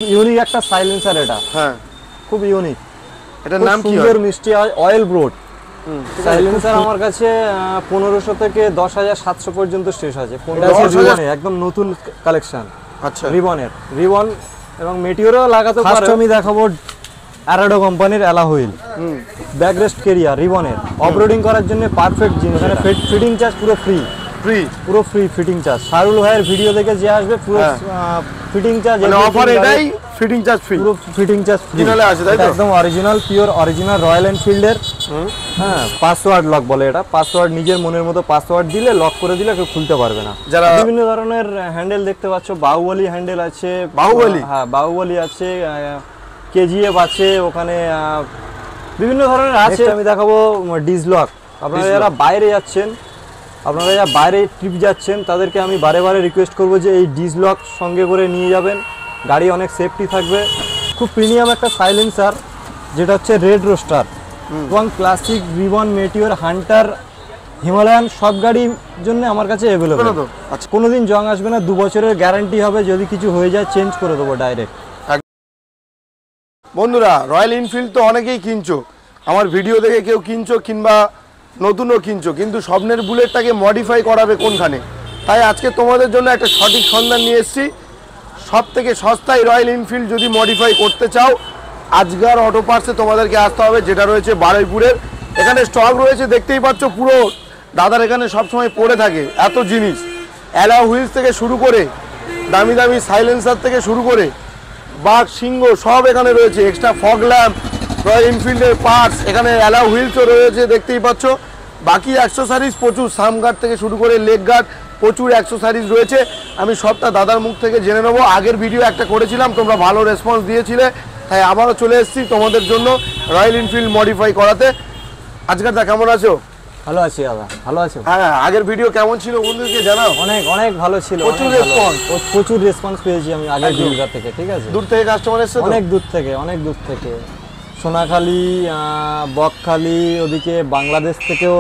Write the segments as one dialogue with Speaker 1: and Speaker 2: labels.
Speaker 1: Unique একটা silencer এটা।
Speaker 2: হ্যাঁ,
Speaker 1: খুব ইউনিক।
Speaker 2: এটার নাম কি?
Speaker 1: সুন্দর মিষ্টি অয়েল ব্রোড সাইলেন্সার। আমার কাছে 1500 থেকে 10,700 পর্যন্ত শেষ আছে। একদম নতুন কালেকশন।
Speaker 2: আচ্ছা,
Speaker 1: রিবনের রিবন এবং মেটিওরও লাগাতে পারে। ফার্স্ট আমি দেখাবো অ্যারাডো কোম্পানির অ্যালা হুইল ব্যাকরেস্ট কেরিয়ার রিবনের। অফরোডিং করার জন্য পারফেক্ট জিনিস। এখানে ফিটিং চার্জ পুরো ফ্রি। পুরো ফ্রি ফিটিং চার্জ। শাহরুল ভাইয়ের ভিডিও দেখে যে আসবে পুরো ফিটিং চার্জ
Speaker 2: মানে অফার এটাই, ফিটিং চার্জ ফ্রি।
Speaker 1: পুরো ফিটিং চার্জ ফ্রি
Speaker 2: আছে, তাই তো?
Speaker 1: একদম অরিজিনাল পিওর অরিজিনাল রয়্যাল এনফিল্ডের। হ্যাঁ, পাসওয়ার্ড লক বলে এটা। পাসওয়ার্ড নিজের মনের মতো পাসওয়ার্ড দিলে লক করে দিলে কেউ খুলতে পারবে না। যারা বিভিন্ন ধরনের হ্যান্ডেল দেখতে পাচ্ছ, বাহুবলী হ্যান্ডেল আছে।
Speaker 2: বাহুবলী?
Speaker 1: হ্যাঁ, বাহুবলী আছে, কেজিএফ আছে, ওখানে বিভিন্ন ধরনের আছে। আমি দেখাবো ডিজলক। আপনারা যারা বাইরে যাচ্ছেন, আপনারা যারা বাইরে ট্রিপ যাচ্ছেন, তাদেরকে আমি বারে বারে রিকোয়েস্ট করবো যে এই ডিজলক সঙ্গে করে নিয়ে যাবেন। গাড়ি অনেক সেফটি থাকবে। খুব প্রিমিয়াম একটা সাইলেন্সার, যেটা হচ্ছে রেড রোস্টার এবং classic ribbon Meteor Hunter Himalayan সব গাড়ির জন্য আমার কাছে অ্যাভেলেবল।
Speaker 2: আচ্ছা,
Speaker 1: কোনোদিন জং আসবে না। 2 বছরের গ্যারান্টি হবে। যদি কিছু হয়ে যায় চেঞ্জ করে দেবো ডাইরেক্ট।
Speaker 2: বন্ধুরা, রয়্যাল এনফিল্ড তো অনেকেই কিনছো, আমার ভিডিও দেখে কেউ কিনছো কিংবা নতুনও কিনছো, কিন্তু স্বপ্নের বুলেটটাকে মডিফাই করাবে কোনখানে? তাই আজকে তোমাদের জন্য একটা সঠিক সন্ধান নিয়ে এসেছি। সব থেকে সস্তায় রয়্যাল এনফিল্ড যদি মডিফাই করতে চাও, আজগার অটো পার্টসে তোমাদেরকে আসতে হবে, যেটা রয়েছে বারুইপুরের। এখানে স্টক রয়েছে, দেখতেই পাচ্ছ। পুরো দাদার এখানে সবসময় পড়ে থাকে এত জিনিস। অ্যালা হুইলস থেকে শুরু করে দামি দামি সাইলেন্সার থেকে শুরু করে বাঘ সিংহ সব এখানে রয়েছে। এক্সট্রা ফগ ল্যাম্প, রয়্যাল এনফিল্ডের পার্টস, এখানে অ্যালা হুইলসও রয়েছে, দেখতেই পাচ্ছ। বাকি অ্যাক্সেসরিজ প্রচুর, সাম গার্ড থেকে শুরু করে লেগ গার্ড, প্রচুর অ্যাক্সেসরিজ রয়েছে। আমি সবটা দাদার মুখ থেকে জেনে নেবো। আগের ভিডিও একটা করেছিলাম, তোমরা ভালো রেসপন্স দিয়েছিলে, তাই আবারও চলে এসেছি তোমাদের জন্য রয়্যাল এনফিল্ড মডিফাই করাতে। আজকাল দা কেমন আছো?
Speaker 1: ভালো আছি দাদা, ভালো আছো?
Speaker 2: হ্যাঁ, আগের ভিডিও কেমন ছিল বন্ধুদেরকে জানাও।
Speaker 1: অনেক অনেক ভালো ছিল, প্রচুর রেসপন্স পেয়েছি আমি আগের ভিডিও থেকে। ঠিক আছে,
Speaker 2: দূর থেকে কাস্টমার এসেছে,
Speaker 1: অনেক দূর থেকে, অনেক দূর থেকে। সোনাখালী, বকখালী, ওদিকে বাংলাদেশ থেকেও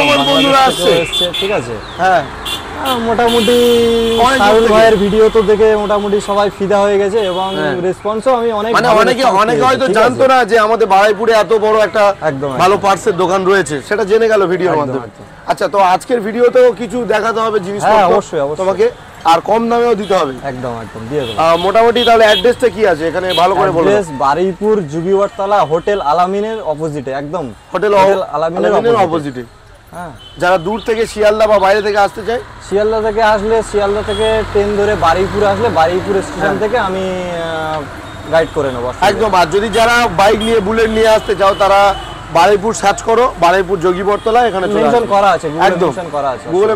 Speaker 2: আমার বন্ধুরা আসছে।
Speaker 1: ঠিক আছে,
Speaker 2: হ্যাঁ,
Speaker 1: মোটামুটি শাহরুল ভাইয়ের ভিডিও তো দেখে মোটামুটি সবাই ফিদা হয়ে গেছে এবং রেসপন্সও আমি
Speaker 2: অনেকে হয়তো জানতো না যে আমাদের বারুইপুরে এত বড় একটা ভালো পার্টসের দোকান রয়েছে, সেটা জেনে গেল ভিডিওর মাধ্যমে। আচ্ছা, তো আজকের ভিডিওতেও কিছু দেখাতে হবে জিনিসপত্র
Speaker 1: অবশ্যই
Speaker 2: তোমাকে, আর কম দামেও দিতে হবে।
Speaker 1: একদম একদম দিয়ে দেব।
Speaker 2: মোটামুটি তাহলে অ্যাড্রেসটা কি আছে এখানে ভালো করে বলো।
Speaker 1: অ্যাড্রেস বারুইপুর জুবিওয়ারতলা হোটেল আলামিনের অপোজিটে। একদম
Speaker 2: হোটেল আলামিনের অপোজিটে।
Speaker 1: হ্যাঁ,
Speaker 2: যারা দূর থেকে শিয়ালদা বা বাইরে থেকে আসতে চায়,
Speaker 1: শিয়ালদা থেকে আসলে, শিয়ালদা থেকে ট্রেন ধরে বারুইপুর আসলে বারুইপুর স্টেশন থেকে আমি গাইড করে নেবো
Speaker 2: একদম। আর যদি যারা বাইক নিয়ে বুলেট নিয়ে আসতে চাও, তারা বারুইপুর সার্চ করো, বারুইপুর যোগীবরতলা, এখানে
Speaker 1: মেনশন করা আছে,
Speaker 2: একদম গুগলে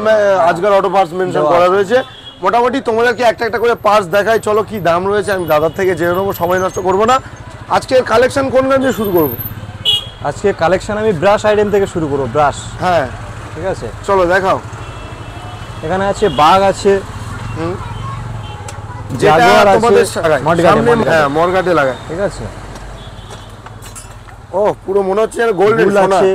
Speaker 2: আজকাল অটো পার্টস মেনশন করা রয়েছে। মোটামুটি তোমাদেরকে একটা একটা করে পার্টস দেখাই, চলো কি দাম রয়েছে আমি দাদার থেকে জেনে নেবো, সময় নষ্ট করবো না। আজকের কালেকশন কোন গান দিয়ে শুরু করবো?
Speaker 1: আজকে কালেকশন আমি ব্রাশ আইটেম থেকে শুরু করবো। ব্রাশ,
Speaker 2: হ্যাঁ,
Speaker 1: ঠিক আছে,
Speaker 2: চলো দেখাও।
Speaker 1: এখানে আছে বাঘ আছে,
Speaker 2: যেটা তোমাদের মরগাটে লাগায়,
Speaker 1: ঠিক আছে।
Speaker 2: ও, পুরো মনে হচ্ছে গোল্ডেন আছে।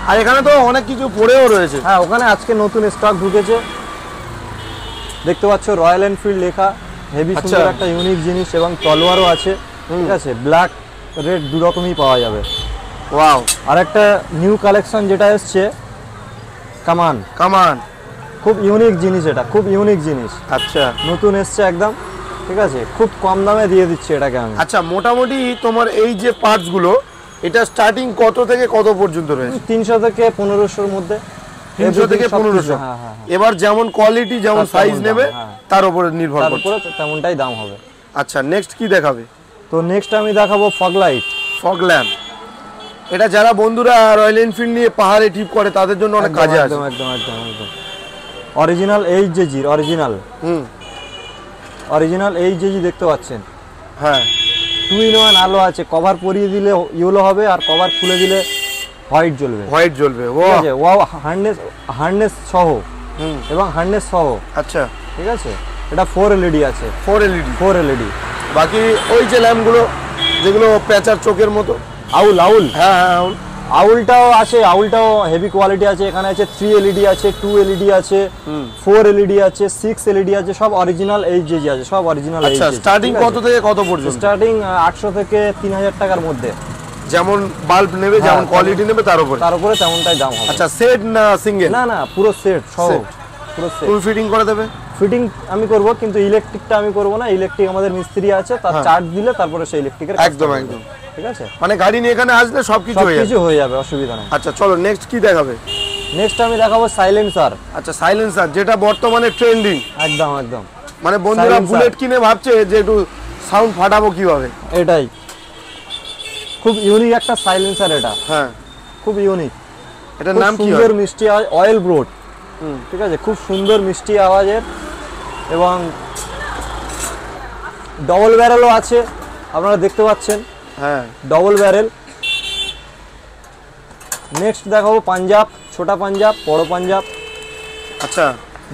Speaker 2: আর এখানে তো অনেক কিছু পড়েও রয়েছে।
Speaker 1: হ্যাঁ, ওখানে আজকে নতুন স্টক ঢুকেছে, দেখতে পাচ্ছ রয়্যাল এনফিল্ড লেখা। হেভি সুন্দর একটা ইউনিক জিনিস এবং তলোয়ারও আছে, ঠিক আছে। ব্ল্যাক রেড দু রকমই পাওয়া যাবে।
Speaker 2: ওয়াও,
Speaker 1: আর একটা নিউ কালেকশন যেটা এসছে কামান।
Speaker 2: কামান
Speaker 1: খুব ইউনিক জিনিস, এটা খুব ইউনিক জিনিস।
Speaker 2: আচ্ছা,
Speaker 1: নতুন এসছে একদম, ঠিক আছে। খুব কম দামে দিয়ে দিচ্ছি এটাকে আমি।
Speaker 2: আচ্ছা, মোটামুটি তোমার এই যে পার্টস গুলো, এটা স্টার্টিং কত থেকে কত পর্যন্ত রয়েছে?
Speaker 1: 300 থেকে 1500 মধ্যে।
Speaker 2: 300 থেকে 1500। এবার যেমন কোয়ালিটি, যেমন সাইজ নেবে তার উপরে নির্ভর করে,
Speaker 1: তেমনটাই দাম হবে।
Speaker 2: আচ্ছা, নেক্সট কি দেখাবে?
Speaker 1: তো নেক্সট আমি দেখাবো ফগ লাইট,
Speaker 2: ফগ ল্যাম্প। এটা যারা বন্ধুরা রয়্যাল এনফিল্ড নিয়ে পাহাড়ে ট্রিপ করে তাদের জন্য অনেক কাজে আসে।
Speaker 1: একদম একদম একদম একদম অরিজিনাল এইচজেজি, অরিজিনাল এইচজেজি দেখতে পাচ্ছেন।
Speaker 2: হ্যাঁ,
Speaker 1: 2 in 1 আলো আছে। কভার পরিয়ে দিলে ইয়েলো হবে, আর কভার খুলে দিলে হোয়াইট জ্বলবে।
Speaker 2: হোয়াইট জ্বলবে,
Speaker 1: ও হার্নেস সহ এবং হার্নেস সহ।
Speaker 2: আচ্ছা,
Speaker 1: ঠিক আছে। এটা 4 LED আছে। 4 LED।
Speaker 2: বাকি ওই যে ল্যাম্পগুলো যেগুলো প্যাচার চোখের মতো,
Speaker 1: আউল,
Speaker 2: হ্যাঁ,
Speaker 1: আউলটাও আছে, আউলটাও হেভি কোয়ালিটি আছে। এখানে আছে 3 এলইডি আছে, 2 এলইডি আছে, 4 এলইডি আছে, 6 এলইডি আছে, সব অরিজিনাল এইচজি আছে, সব অরিজিনাল এইচজি।
Speaker 2: আচ্ছা, স্টার্টিং কত থেকে কত পর্যন্ত?
Speaker 1: স্টার্টিং 800 থেকে 3000 টাকার মধ্যে।
Speaker 2: যেমন বাল্ব নেবে, যেমন কোয়ালিটি নেবে তার উপরে
Speaker 1: তেমনটাই দাম হবে।
Speaker 2: আচ্ছা, সেট না সিঙ্গেল?
Speaker 1: না না, পুরো সেট সহ, পুরো সেট।
Speaker 2: ফুল ফিটিং করে দেবে?
Speaker 1: ফিটিং আমি করব, কিন্তু ইলেকট্রিকটা আমি করব না। ইলেকট্রিক আমাদের মিস্ত্রি আছে, তার চার্জ দিলে তারপরে সেই ইলেকট্রিকের
Speaker 2: একদম একদম
Speaker 1: ঠিক আছে।
Speaker 2: মানে গাড়ি নিয়ে এখানে আসলে সবকিছু
Speaker 1: হয়ে যাবে, অসুবিধা নেই।
Speaker 2: আচ্ছা চলো, নেক্সট কি দেখাবে?
Speaker 1: নেক্সট আমি দেখাবো সাইলেন্সার।
Speaker 2: আচ্ছা, সাইলেন্সার, যেটা বর্তমানে ট্রেন্ডিং।
Speaker 1: একদম একদম।
Speaker 2: মানে বন্ধুরা বুলেট কিনে ভাবছে যে একটু সাউন্ড ফাটাবো কিভাবে,
Speaker 1: এটাই খুব ইউনিক একটা সাইলেন্সার এটা।
Speaker 2: হ্যাঁ,
Speaker 1: খুব ইউনিক।
Speaker 2: এটার নাম কি?
Speaker 1: সুন্দর মিষ্টি আওয়াজ, অয়েল ব্রোড। ঠিক আছে, খুব সুন্দর মিষ্টি আওয়াজের, এবং ডবল ব্যারেলও আছে, আপনারা দেখতে পাচ্ছেন।
Speaker 2: হ্যাঁ,
Speaker 1: ডবল ব্যারেল। নেক্সট দেখাবো পাঞ্জাব, ছোটা পাঞ্জাব, বড় পাঞ্জাব।
Speaker 2: আচ্ছা,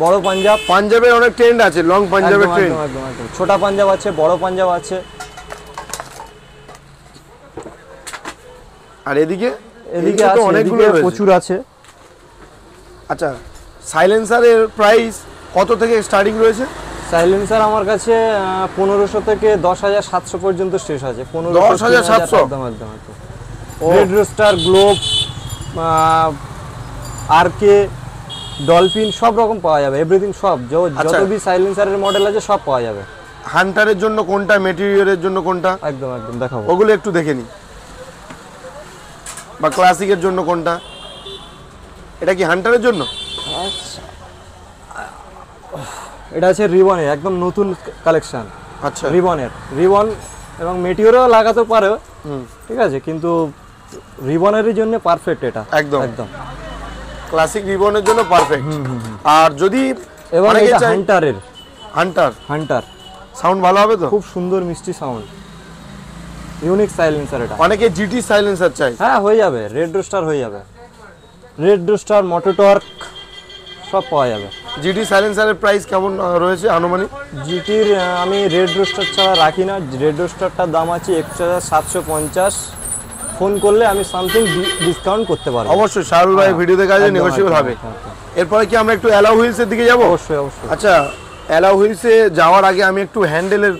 Speaker 1: বড় পাঞ্জাব,
Speaker 2: পাঞ্জাবের অনেক ট্রেন্ড আছে, লং পাঞ্জাবের ট্রেন্ড।
Speaker 1: একদম একদম। ছোটা পাঞ্জাব আছে, বড় পাঞ্জাব আছে।
Speaker 2: আর এদিকে
Speaker 1: আছে,
Speaker 2: অনেকগুলো
Speaker 1: প্রচুর আছে।
Speaker 2: আচ্ছা, সাইলেন্সারের প্রাইস কত থেকে স্টার্টিং রয়েছে?
Speaker 1: সাইলেন্সার আমার কাছে 1500 থেকে 10700 পর্যন্ত শেষ আছে।
Speaker 2: 10700?
Speaker 1: একদম একদম একদম। রেড রোস্টার, গ্লোব, আরকে, ডলফিন সব রকম পাওয়া যাবে, এভরিথিং সব। যত বি সাইলেন্সারের মডেল আছে সব পাওয়া যাবে।
Speaker 2: হান্টারের জন্য কোনটা, মেটেরিয়ালের জন্য কোনটা?
Speaker 1: একদম একদম দেখাবো,
Speaker 2: ওগুলো একটু দেখে নি। বা ক্লাসিকের জন্য কোনটা? এটা কি হান্টারের জন্য?
Speaker 1: আচ্ছা, এটা আছে রিবনের, একদম নতুন কালেকশন।
Speaker 2: আচ্ছা,
Speaker 1: রিবন এবং মেটিওরও লাগাতে পারে, ঠিক আছে, কিন্তু রিবনেরই জন্য পারফেক্ট এটা।
Speaker 2: একদম
Speaker 1: একদম
Speaker 2: ক্লাসিক রিবনের জন্য পারফেক্ট। আর যদি
Speaker 1: এবং এটা হান্টার
Speaker 2: সাউন্ড ভালো হবে তো?
Speaker 1: খুব সুন্দর মিষ্টি সাউন্ড, ইউনিক সাইলেন্সার এটা।
Speaker 2: অনেকে জিটি সাইলেন্সার চাই।
Speaker 1: হ্যাঁ, হয়ে যাবে, রেড রোস্টার হয়ে যাবে। রেড রোস্টার, মোটোটর্ক সব পাওয়া যাবে।
Speaker 2: জিটি সাইলেন্সারের প্রাইস কেমন রয়েছে আনুমানিক?
Speaker 1: জিটির আমি রেড রোস্টার ছাড়া রাখি না। রেড রোস্টারটার দাম আছে 1750। ফোন করলে আমি সামথিং ডিসকাউন্ট করতে পারবো।
Speaker 2: অবশ্যই, শাহরুল ভাই ভিডিও দেখা যায়, নেগোশিয়েবল হবে। এরপরে কি আমরা একটু অ্যালাউ হুইলসের দিকে যাব?
Speaker 1: অবশ্যই অবশ্যই।
Speaker 2: আচ্ছা, অ্যালাউ হুইলসে যাওয়ার আগে আমি একটু হ্যান্ডেলের,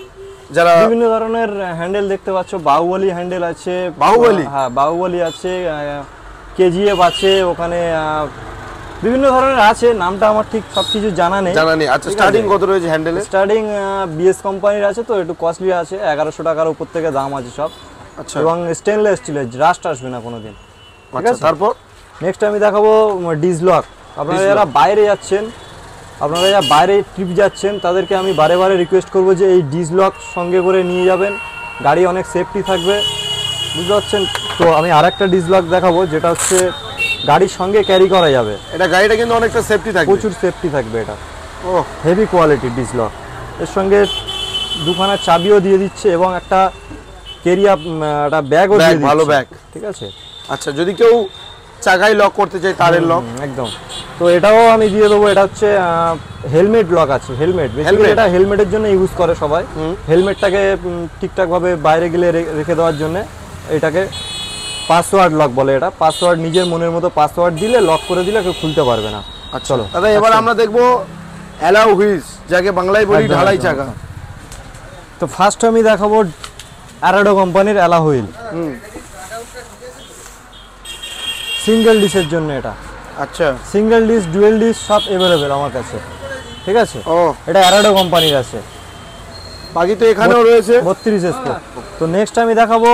Speaker 2: যারা
Speaker 1: বিভিন্ন ধরনের হ্যান্ডেল দেখতে পাচ্ছ, বাহুবলী হ্যান্ডেল আছে।
Speaker 2: বাহুবলী?
Speaker 1: হ্যাঁ, বাহুবলী আছে, কেজিএফ আছে, ওখানে বিভিন্ন ধরনের আছে। নামটা আমার ঠিক সবকিছু জানা নেই।
Speaker 2: আচ্ছা, স্টার্টিং কত রয়েছে হ্যান্ডেলে?
Speaker 1: স্টার্টিং বিএস কোম্পানির আছে, তো একটু কস্টলি আছে, 1100 টাকার উপর থেকে দাম আছে সব।
Speaker 2: আচ্ছা,
Speaker 1: এবং স্টেনলেস স্টিলের, রাস্ট আসবে না কোনোদিন।
Speaker 2: আচ্ছা, তারপর
Speaker 1: নেক্সট আমি দেখাবো ডিজলক। আপনারা যারা বাইরে যাচ্ছেন, আপনারা যারা বাইরে ট্রিপ যাচ্ছেন, তাদেরকে আমি বারে বারে রিকোয়েস্ট করবো যে এই ডিজলক সঙ্গে করে নিয়ে যাবেন, গাড়ি অনেক সেফটি থাকবে, বুঝতে পারছেন তো। আমি আরেকটা ডিজলক দেখাবো, যেটা হচ্ছে গাড়ির সঙ্গে ক্যারি করা যাবে।
Speaker 2: এটা গাড়িটা কিন্তু অনেকটা সেফটি থাকবে,
Speaker 1: প্রচুর সেফটি থাকবে এটা।
Speaker 2: ও,
Speaker 1: হেভি কোয়ালিটির ডিজলক। এর সঙ্গে দুখানা চাবিও দিয়ে দিচ্ছে, এবং একটা ক্যারিয়ার, একটা ব্যাগও দিয়ে দিচ্ছে,
Speaker 2: ভালো ব্যাগ।
Speaker 1: ঠিক আছে।
Speaker 2: আচ্ছা, যদি কেউ চাকায় লক করতে চায়, তারের লক
Speaker 1: একদম, তো এটাও আমি দিয়ে দেবো। এটা হচ্ছে হেলমেট লক আছে, হেলমেট। এটা হেলমেটের জন্য ইউজ করে সবাই। হেলমেটটাকে ঠিকঠাকভাবে বাইরে গেলে রেখে দেওয়ার জন্য এটাকে পাসওয়ার্ড লক বলে। এটা পাসওয়ার্ড, নিজের মনের মতো পাসওয়ার্ড দিলে, লক করে দিলে কেউ খুলতে পারবে না।
Speaker 2: আচ্ছা, চলো দাদা, এবার আমরা দেখবো অ্যালাউ হুইলস, যাকে বাংলায় বলি ঢালাই চাকা।
Speaker 1: তো ফার্স্ট আমি দেখাবো আরাডো কোম্পানির অ্যালাউ হুইল, সিঙ্গেল ডিসের জন্য এটা।
Speaker 2: আচ্ছা,
Speaker 1: সিঙ্গেল ডিস, ডুয়েল ডিস সব অ্যাভেলেবেল আমার কাছে, ঠিক আছে।
Speaker 2: ও,
Speaker 1: এটা অ্যারাডো কোম্পানির আছে।
Speaker 2: বাকি তো এখানেও রয়েছে
Speaker 1: 32 এসপি। তো নেক্সট আমি দেখাবো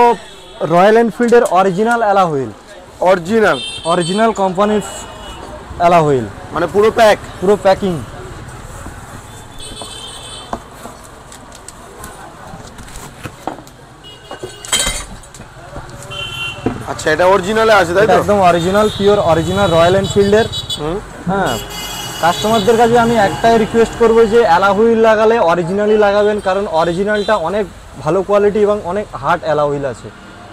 Speaker 1: রয়্যাল এনফিল্ডের অরিজিনাল অ্যালা হুইল। অরিজিনাল কোম্পানির অ্যালা হুইল,
Speaker 2: মানে পুরো প্যাক,
Speaker 1: পুরো প্যাকিং।
Speaker 2: আচ্ছা, এটা অরিজিনালে আছে তাই তো?
Speaker 1: একদম অরিজিনাল, পিওর অরিজিনাল রয়্যাল এনফিল্ডের। হ্যাঁ, কাস্টমারদের কাছে আমি একটাই রিকোয়েস্ট করবো যে অ্যালা হুইল লাগালে অরিজিনালি লাগাবেন, কারণ অরিজিনালটা অনেক ভালো কোয়ালিটি এবং অনেক হার্ড অ্যালা হুইল আছে,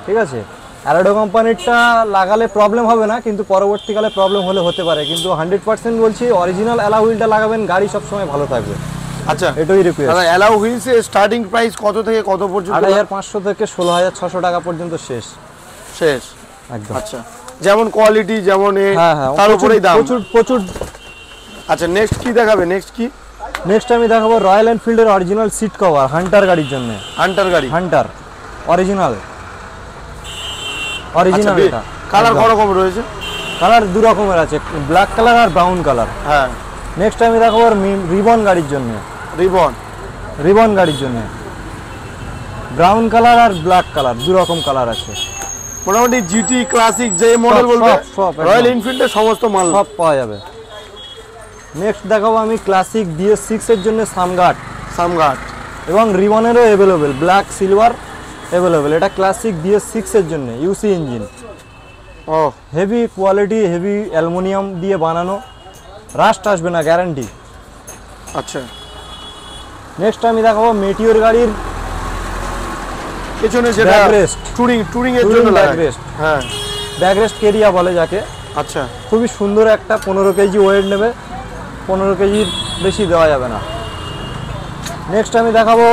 Speaker 1: ঠিক আছে। অ্যারাডো কোম্পানিরটা লাগালে প্রবলেম হবে না, কিন্তু পরবর্তীকালে প্রবলেম হলে হতে পারে, কিন্তু 100% বলছি অরিজিনাল অ্যালা হুইলটা লাগাবেন, গাড়ি সবসময় ভালো থাকবে।
Speaker 2: আচ্ছা,
Speaker 1: এটাই রিকোয়েস্ট।
Speaker 2: দাদা, অ্যালাউ হুইলসের স্টার্টিং প্রাইস কত থেকে কত পর্যন্ত?
Speaker 1: 8500 থেকে 16500 টাকা পর্যন্ত শেষ।
Speaker 2: শেষ,
Speaker 1: একদম।
Speaker 2: আচ্ছা, যেমন কোয়ালিটি যেমন
Speaker 1: হ্যাঁ হ্যাঁ
Speaker 2: তার উপরেই দাম।
Speaker 1: প্রচুর প্রচুর।
Speaker 2: আচ্ছা নেক্সট কি দেখাবে? নেক্সট কি?
Speaker 1: নেক্সট আমি দেখাবো রয়্যাল এনফিল্ডের অরিজিনাল সিট কভার, হান্টার গাড়ির জন্য।
Speaker 2: হান্টার গাড়ি,
Speaker 1: হান্টার অরিজিনাল এটা।
Speaker 2: কালার কত রকম রয়েছে?
Speaker 1: কালার দু রকমের আছে, ব্ল্যাক কালার আর ব্রাউন কালার।
Speaker 2: হ্যাঁ।
Speaker 1: নেক্সট আমি দেখাবো রিবন গাড়ির জন্য। রিবন গাড়ির জন্য ব্রাউন কালার আর ব্ল্যাক কালার দু রকম কালার আছে।
Speaker 2: মোটামুটি জিটি ক্লাসিক যে মডেল বলবে রয়্যাল এনফিল্ডের সমস্ত মাল
Speaker 1: সব পাওয়া যাবে। নেক্সট দেখাবো আমি ক্লাসিক BS6 এর জন্য সামগার্ড এবং রিবনেরও অ্যাভেলেবেল, ব্ল্যাক সিলভার অ্যাভেলেবেল। এটা ক্লাসিক BS6 এর জন্য ইউসি ইঞ্জিন।
Speaker 2: ও
Speaker 1: হেভি কোয়ালিটি, হেভি অ্যালুমিনিয়াম দিয়ে বানানো, রাস্ট আসবে না, গ্যারান্টি।
Speaker 2: আচ্ছা
Speaker 1: নেক্সট আমি দেখাবো মেটিওর গাড়ির
Speaker 2: পেছনে যেটা
Speaker 1: ব্যাকরেস্ট,
Speaker 2: টুরিং এর জন্য
Speaker 1: ব্যাকরেস্ট।
Speaker 2: হ্যাঁ,
Speaker 1: ব্যাকরেস্ট কেরিয়া বলে যাকে।
Speaker 2: আচ্ছা
Speaker 1: খুবই সুন্দর একটা 15 কেজি ওয়েট নেবে, 15 কেজির বেশি দেওয়া যাবে না। নেক্সট আমি দেখাবো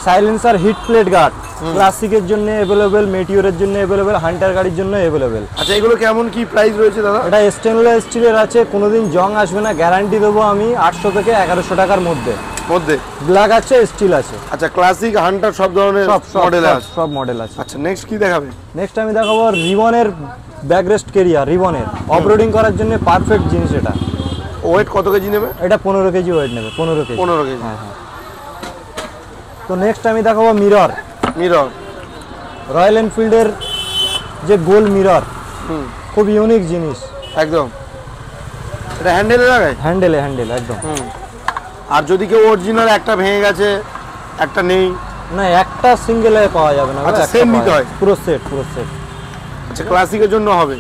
Speaker 1: সাইলেন্সার হিট প্লেট গার্ড, ক্লাসিকের জন্য অ্যাভেলেবেল, মেটিওরের জন্য অ্যাভেলেবেল, হান্টার গাড়ির জন্য অ্যাভেলেবেল।
Speaker 2: আচ্ছা এগুলো কেমন কি প্রাইস রয়েছে দাদা?
Speaker 1: এটা স্টেনলেস স্টিলের আছে, কোনোদিন জং আসবে না, গ্যারান্টি দেবো আমি 800 থেকে 1100 টাকার মধ্যে। ব্ল্যাক আছে, স্টিল আছে।
Speaker 2: আচ্ছা ক্লাসিক হান্টার সব ধরনের মডেল আছে,
Speaker 1: সব মডেল আছে।
Speaker 2: আচ্ছা নেক্সট কি দেখাবে?
Speaker 1: নেক্সট আমি দেখাবো রিবনের ব্যাকরেস্ট কেরিয়া, রিবনের অফরোডিং করার জন্য পারফেক্ট জিনিস। এটা
Speaker 2: ওয়েট কত কেজি নেবে?
Speaker 1: এটা 15 কেজি ওয়েট নেবে, 15 কেজি। হ্যাঁ হ্যাঁ। তো নেক্সট আমি দেখাবো মিরর রয়্যাল এনফিল্ডের যে গোল মিরর, খুব ইউনিক জিনিস
Speaker 2: একদম। এটা হ্যান্ডেলে লাগায়?
Speaker 1: হ্যান্ডেলে একদম।
Speaker 2: আর যদি কেউ অরিজিনাল একটা ভেঙে গেছে একটা নেই?
Speaker 1: না, একটা সিঙ্গেলে পাওয়া যাবে না,
Speaker 2: আচ্ছা সেট নিতে হয়?
Speaker 1: পুরো সেট।
Speaker 2: আচ্ছা ক্লাসিকের জন্য হবে?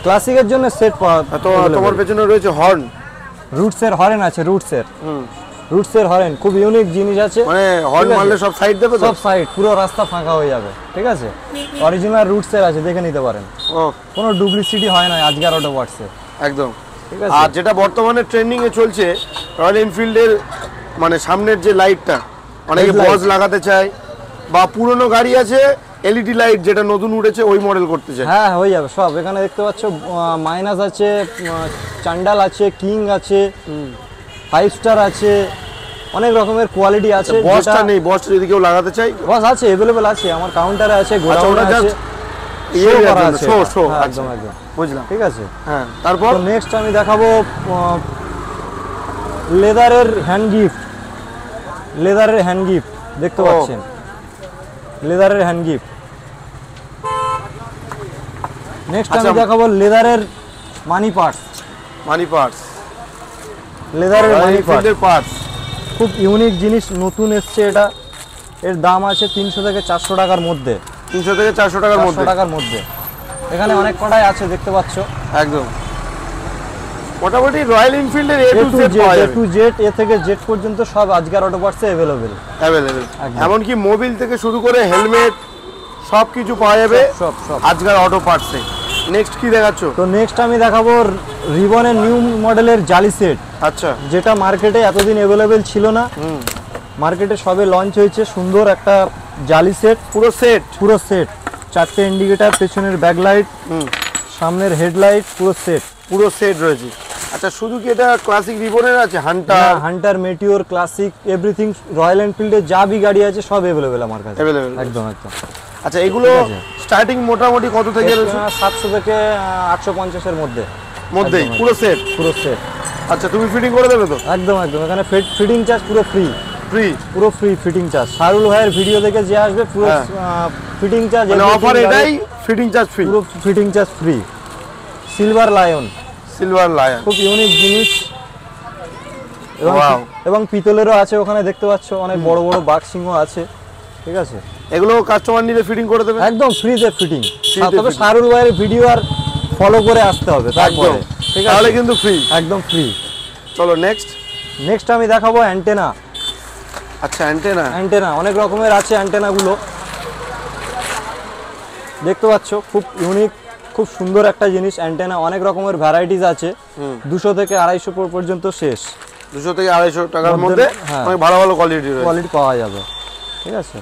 Speaker 1: ক্লাসিকের জন্য সেট পাওয়া।
Speaker 2: তো তোমার পেছনে রয়েছে হর্ন,
Speaker 1: রুটসের হর্ন আছে, রুটসের হর্ন খুব ইউনিক জিনিস আছে।
Speaker 2: মানে হর্ন মারলে সব সাইড দেবে তো?
Speaker 1: সব সাইড, পুরো রাস্তা ফাঁকা হয়ে যাবে, ঠিক আছে। অরিজিনাল রুটসের আছে, দেখে নিতে পারেন। কোনো ডুপ্লিসিটি হয় না আজকের অটো পার্টসে,
Speaker 2: একদম।
Speaker 1: ঠিক আছে।
Speaker 2: আর যেটা বর্তমানে ট্রেন্ডিং এ চলছে রয়্যাল এনফিল্ডের মানে সামনের যে লাইটটা, অনেকে বজ লাগাতে চায়, বা পুরনো গাড়ি আছে এলইডি লাইট যেটা নতুন উঠেছে ওই মডেল করতে চায়।
Speaker 1: হ্যাঁ হয়ে যাবে সব। এখানে দেখতে পাচ্ছ মাইনাস আছে, চান্ডাল আছে, কিং আছে, 5 স্টার আছে, অনেক রকমের কোয়ালিটি আছে।
Speaker 2: বসটা নেই, বসটা যদি কেউ লাগাতে চায়?
Speaker 1: বস আছে, अवेलेबल আছে, আমার কাউন্টারে আছে, গোডাউনে আছে, শো একদম
Speaker 2: বুঝলাম,
Speaker 1: ঠিক আছে।
Speaker 2: হ্যাঁ তারপর
Speaker 1: নেক্সট আমি দেখাবো লেদারের হ্যান্ড গিফট, দেখতে পাচ্ছেন লেদারের হ্যান্ড গিফট। নেক্সট আমি দেখাবো লেদারের মানি পার্টস, লেদারের মানি পার্টস খুব ইউনিক জিনিস, নতুন এসছে এটা। এর দাম আছে 300 থেকে 400 টাকার মধ্যে।
Speaker 2: 300 থেকে 400 টাকার মধ্যে।
Speaker 1: এখানে অনেক কটাই আছে, দেখতে পাচ্ছ
Speaker 2: একদম। মোটামুটি রয়্যাল এনফিল্ডের A to Z
Speaker 1: এ থেকে জেড পর্যন্ত সব আজকের অটো পার্টসে অ্যাভেলেবেল।
Speaker 2: এমনকি মোবিল থেকে শুরু করে হেলমেট সবকিছু পাওয়া যাবে সব আজকের অটো পার্টসে। নেক্সট কি দেখাচ্ছ?
Speaker 1: তো নেক্সট আমি দেখাবো রিবনের নিউ মডেলের জালি সেট।
Speaker 2: আচ্ছা,
Speaker 1: যেটা মার্কেটে এতদিন অ্যাভেলেবেল ছিল না, মার্কেটে সবে লঞ্চ হয়েছে। সুন্দর একটা জালি সেট, পুরো সেট 4টে ইন্ডিকেটর, পেছনের ব্যাকলাইট, সামনের হেডলাইট, পুরো সেট
Speaker 2: রয়েছে। আচ্ছা শুধু কি এটা ক্লাসিক রিবনের আছে?
Speaker 1: Hunter meteor classic everything royal এনফিল্ডের যা বি গাড়ি আছে সব অ্যাভেলেবেল আমার কাছে, একদম।
Speaker 2: আচ্ছা এগুলো স্টার্টিং মোটামুটি কত থেকে?
Speaker 1: 700 থেকে 850 এর মধ্যেই
Speaker 2: পুরো সেট। আচ্ছা তুমি ফিটিং করে দেবে তো?
Speaker 1: একদম। এখানে ফিটিং চার্জ পুরো ফ্রি ফিটিং চার্জ। শাহরুল ভাইয়ের ভিডিও দেখে যে আসবে পুরো ফিটিং চার্জ,
Speaker 2: মানে অফার এটাই, ফিটিং চার্জ ফ্রি,
Speaker 1: পুরো fitting charge free. Silver lion খুব ইউনিক জিনিস, এবং পিতলেরও আছে ওখানে, দেখতে পাচ্ছ অনেক বড় বড় বাঘ সিংহ আছে, ঠিক আছে।
Speaker 2: এগুলো কাস্টমার নিলে ফিটিং করে দেবে
Speaker 1: একদম ফ্রিতে ফিটিং। তবে শাহরুল ভাইয়ের ভিডিও আর ফলো করে আসতে হবে তারপরে, ঠিক আছে,
Speaker 2: তাহলে কিন্তু ফ্রি,
Speaker 1: একদম ফ্রি।
Speaker 2: চলো নেক্সট
Speaker 1: আমি দেখাবো অ্যান্টেনা।
Speaker 2: আচ্ছা অ্যান্টেনা অনেক
Speaker 1: রকমের আছে। অ্যান্টেনাগুলো দেখতে পাচ্ছ, খুব ইউনিক, খুব সুন্দর একটা জিনিস। অ্যান্টেনা অনেক রকমের ভ্যারাইটিস আছে, 200 থেকে 250 পর্যন্ত শেষ।
Speaker 2: 200 থেকে 250 টাকার মধ্যে অনেক ভালো কোয়ালিটি
Speaker 1: পাওয়া যাবে, ঠিক আছে।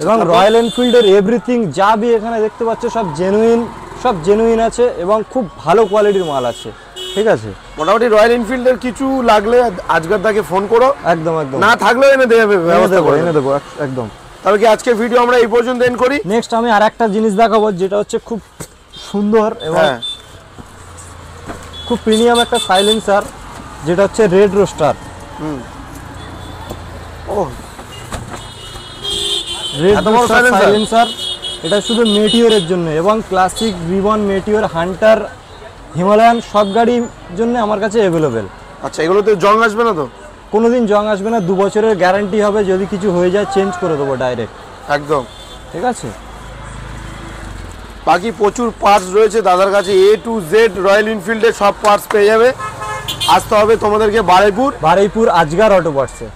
Speaker 1: এবং রয়্যাল এনফিল্ডের এভরিথিং যা বি এখানে দেখতে পাচ্ছ সব জেনুইন, সব জেনুইন আছে এবং খুব ভালো কোয়ালিটির মাল আছে, ঠিক আছে।
Speaker 2: মোটামুটি রয়্যাল এনফিল্ডের কিছু লাগলে আজকের তাকে ফোন করো,
Speaker 1: একদম একদম
Speaker 2: না থাকলেও এনে দেবে, ব্যবস্থা করে
Speaker 1: এনে দেবো একদম।
Speaker 2: তাহলে কি আজকে ভিডিও আমরা এই পর্যন্ত এন্ড করি?
Speaker 1: নেক্সট আমি আর একটা জিনিস দেখাবো যেটা হচ্ছে খুব সুন্দর এবং
Speaker 2: হ্যাঁ
Speaker 1: খুব প্রিমিয়াম একটা সাইলেন্সার, যেটা হচ্ছে রেড রোস্টার।
Speaker 2: ও
Speaker 1: রেড
Speaker 2: এত বড়
Speaker 1: রোস্টার
Speaker 2: silencer?
Speaker 1: সাইলেন্সার, এটা শুধু মেটিওরের জন্য এবং classic, ribbon, Meteor, Hunter, Himalayan সব গাড়ির জন্য আমার কাছে অ্যাভেলেবেল।
Speaker 2: আচ্ছা, এগুলোতে জং আসবে না তো?
Speaker 1: কোনোদিন জং আসবে না, 2 বছরের গ্যারান্টি হবে, যদি কিছু হয়ে যায় চেঞ্জ করে দেবো ডাইরেক্ট,
Speaker 2: একদম
Speaker 1: ঠিক আছে।
Speaker 2: বাকি প্রচুর পার্টস রয়েছে দাদার কাছে, A to Z রয়্যাল এনফিল্ডের সব পার্টস পেয়ে যাবে। আসতে হবে তোমাদেরকে বারুইপুর
Speaker 1: আজগার অটো পার্টসে।